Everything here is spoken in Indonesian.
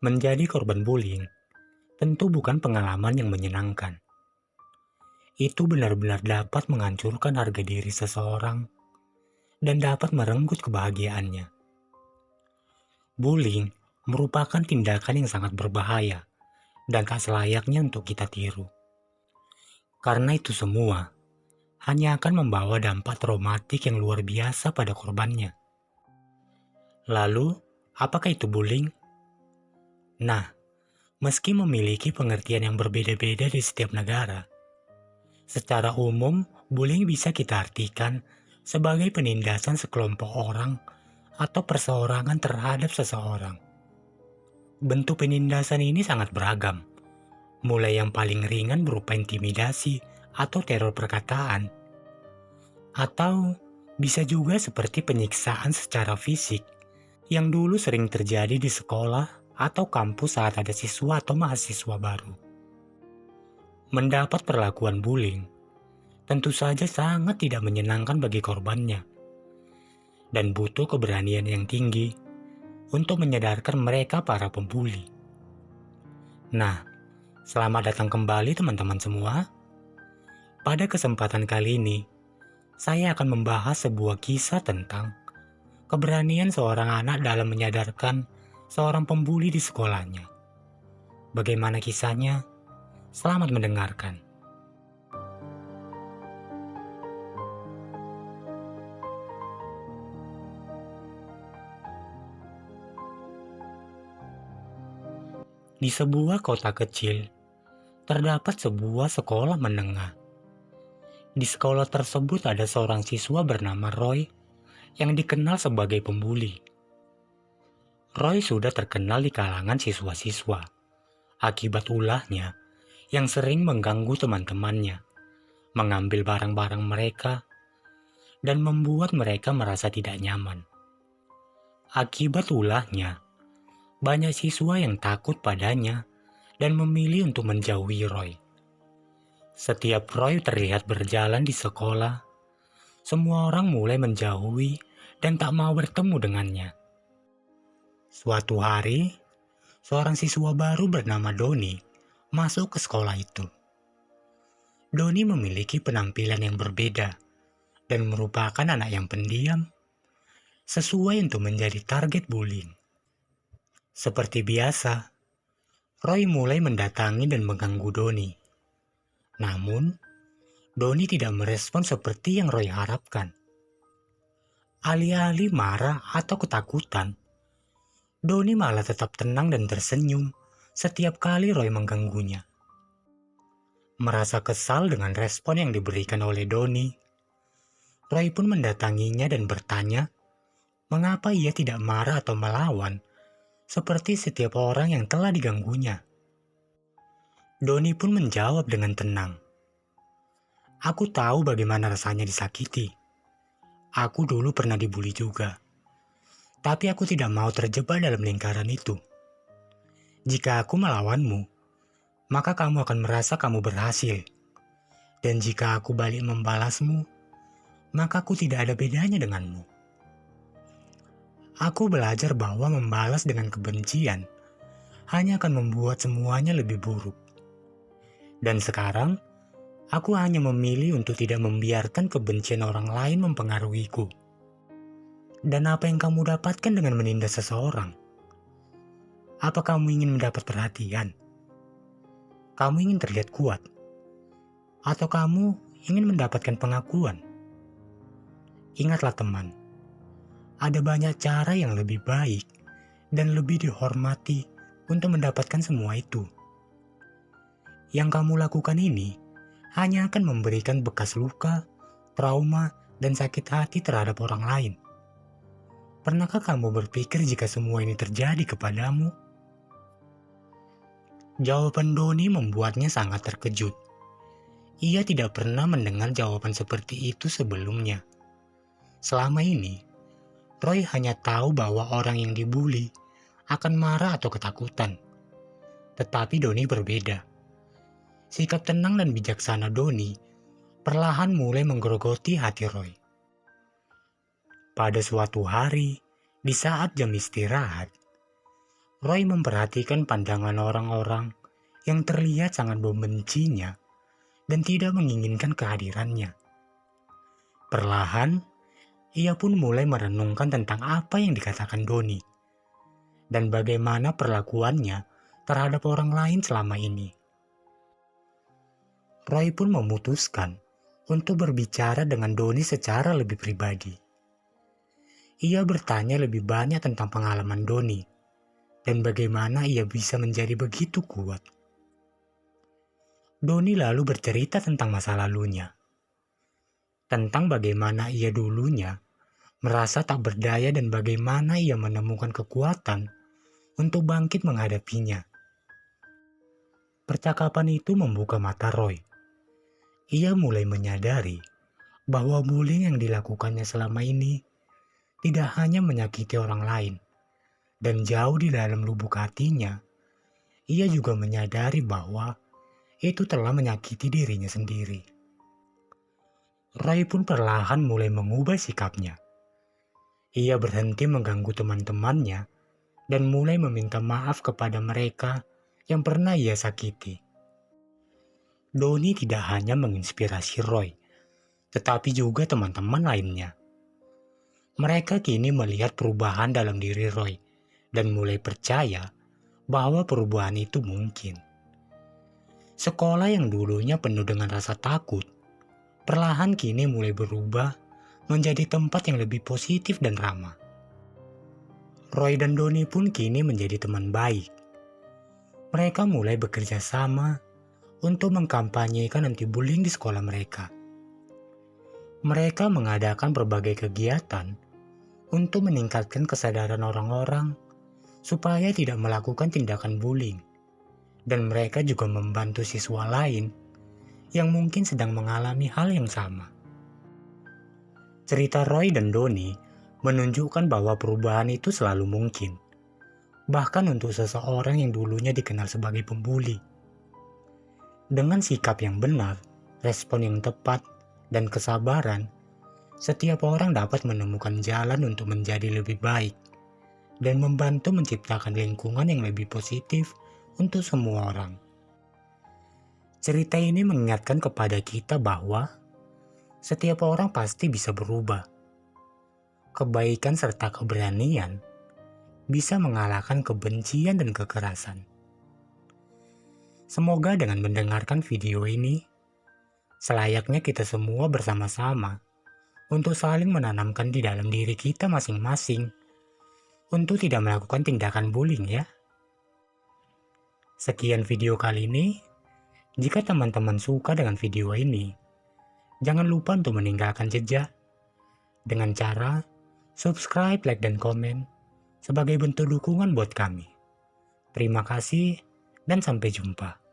Menjadi korban bullying tentu bukan pengalaman yang menyenangkan. Itu benar-benar dapat menghancurkan harga diri seseorang dan dapat merenggut kebahagiaannya. Bullying merupakan tindakan yang sangat berbahaya dan tak selayaknya untuk kita tiru. Karena itu semua hanya akan membawa dampak traumatik yang luar biasa pada korbannya. Lalu, apakah itu bullying? Nah, meski memiliki pengertian yang berbeda-beda di setiap negara, secara umum bullying bisa kita artikan sebagai penindasan sekelompok orang atau perseorangan terhadap seseorang. Bentuk penindasan ini sangat beragam, mulai yang paling ringan berupa intimidasi atau teror perkataan, atau bisa juga seperti penyiksaan secara fisik yang dulu sering terjadi di sekolah atau kampus saat ada siswa atau mahasiswa baru. Mendapat perlakuan bullying tentu saja sangat tidak menyenangkan bagi korbannya, dan butuh keberanian yang tinggi untuk menyadarkan mereka para pembuli. Nah, selamat datang kembali teman-teman semua. Pada kesempatan kali ini, saya akan membahas sebuah kisah tentang keberanian seorang anak dalam menyadarkan seorang pembuli di sekolahnya. Bagaimana kisahnya? Selamat mendengarkan. Di sebuah kota kecil, terdapat sebuah sekolah menengah. Di sekolah tersebut ada seorang siswa bernama Roy yang dikenal sebagai pembuli. Roy sudah terkenal di kalangan siswa-siswa akibat ulahnya yang sering mengganggu teman-temannya, mengambil barang-barang mereka, dan membuat mereka merasa tidak nyaman. Akibat ulahnya, banyak siswa yang takut padanya dan memilih untuk menjauhi Roy. Setiap Roy terlihat berjalan di sekolah, semua orang mulai menjauhi dan tak mau bertemu dengannya. Suatu hari, seorang siswa baru bernama Doni masuk ke sekolah itu. Doni memiliki penampilan yang berbeda dan merupakan anak yang pendiam, sesuai untuk menjadi target bullying. Seperti biasa, Roy mulai mendatangi dan mengganggu Doni. Namun, Doni tidak merespon seperti yang Roy harapkan. Alih-alih marah atau ketakutan, Doni malah tetap tenang dan tersenyum setiap kali Roy mengganggunya. Merasa kesal dengan respon yang diberikan oleh Doni, Roy pun mendatanginya dan bertanya mengapa ia tidak marah atau melawan seperti setiap orang yang telah diganggunya. Doni pun menjawab dengan tenang, "Aku tahu bagaimana rasanya disakiti. Aku dulu pernah dibully juga. Tapi aku tidak mau terjebak dalam lingkaran itu. Jika aku melawanmu, maka kamu akan merasa kamu berhasil. Dan jika aku balik membalasmu, maka aku tidak ada bedanya denganmu. Aku belajar bahwa membalas dengan kebencian hanya akan membuat semuanya lebih buruk. Dan sekarang, aku hanya memilih untuk tidak membiarkan kebencian orang lain mempengaruhiku. Dan apa yang kamu dapatkan dengan menindas seseorang? Apa kamu ingin mendapat perhatian? Kamu ingin terlihat kuat? Atau kamu ingin mendapatkan pengakuan? Ingatlah teman, ada banyak cara yang lebih baik dan lebih dihormati untuk mendapatkan semua itu. Yang kamu lakukan ini hanya akan memberikan bekas luka, trauma, dan sakit hati terhadap orang lain. Pernahkah kamu berpikir jika semua ini terjadi kepadamu?" Jawaban Doni membuatnya sangat terkejut. Ia tidak pernah mendengar jawaban seperti itu sebelumnya. Selama ini, Roy hanya tahu bahwa orang yang dibully akan marah atau ketakutan. Tetapi Doni berbeda. Sikap tenang dan bijaksana Doni perlahan mulai menggerogoti hati Roy. Pada suatu hari, di saat jam istirahat, Roy memperhatikan pandangan orang-orang yang terlihat sangat membencinya dan tidak menginginkan kehadirannya. Perlahan, ia pun mulai merenungkan tentang apa yang dikatakan Doni dan bagaimana perlakuannya terhadap orang lain selama ini. Roy pun memutuskan untuk berbicara dengan Doni secara lebih pribadi. Ia bertanya lebih banyak tentang pengalaman Doni dan bagaimana ia bisa menjadi begitu kuat. Doni lalu bercerita tentang masa lalunya, tentang bagaimana ia dulunya merasa tak berdaya dan bagaimana ia menemukan kekuatan untuk bangkit menghadapinya. Percakapan itu membuka mata Roy. Ia mulai menyadari bahwa bullying yang dilakukannya selama ini tidak hanya menyakiti orang lain, dan jauh di dalam lubuk hatinya, ia juga menyadari bahwa itu telah menyakiti dirinya sendiri. Roy pun perlahan mulai mengubah sikapnya. Ia berhenti mengganggu teman-temannya dan mulai meminta maaf kepada mereka yang pernah ia sakiti. Doni tidak hanya menginspirasi Roy, tetapi juga teman-teman lainnya. Mereka kini melihat perubahan dalam diri Roy dan mulai percaya bahwa perubahan itu mungkin. Sekolah yang dulunya penuh dengan rasa takut, perlahan kini mulai berubah menjadi tempat yang lebih positif dan ramah. Roy dan Doni pun kini menjadi teman baik. Mereka mulai bekerja sama untuk mengkampanyekan anti-bullying di sekolah mereka. Mereka mengadakan berbagai kegiatan untuk meningkatkan kesadaran orang-orang supaya tidak melakukan tindakan bullying. Dan mereka juga membantu siswa lain yang mungkin sedang mengalami hal yang sama. Cerita Roy dan Doni menunjukkan bahwa perubahan itu selalu mungkin, bahkan untuk seseorang yang dulunya dikenal sebagai pembuli. Dengan sikap yang benar, respon yang tepat, dan kesabaran, setiap orang dapat menemukan jalan untuk menjadi lebih baik dan membantu menciptakan lingkungan yang lebih positif untuk semua orang. Cerita ini mengingatkan kepada kita bahwa setiap orang pasti bisa berubah. Kebaikan serta keberanian bisa mengalahkan kebencian dan kekerasan. Semoga dengan mendengarkan video ini, selayaknya kita semua bersama-sama untuk saling menanamkan di dalam diri kita masing-masing untuk tidak melakukan tindakan bullying ya. Sekian video kali ini. Jika teman-teman suka dengan video ini, jangan lupa untuk meninggalkan jejak dengan cara subscribe, like, dan komen sebagai bentuk dukungan buat kami. Terima kasih dan sampai jumpa.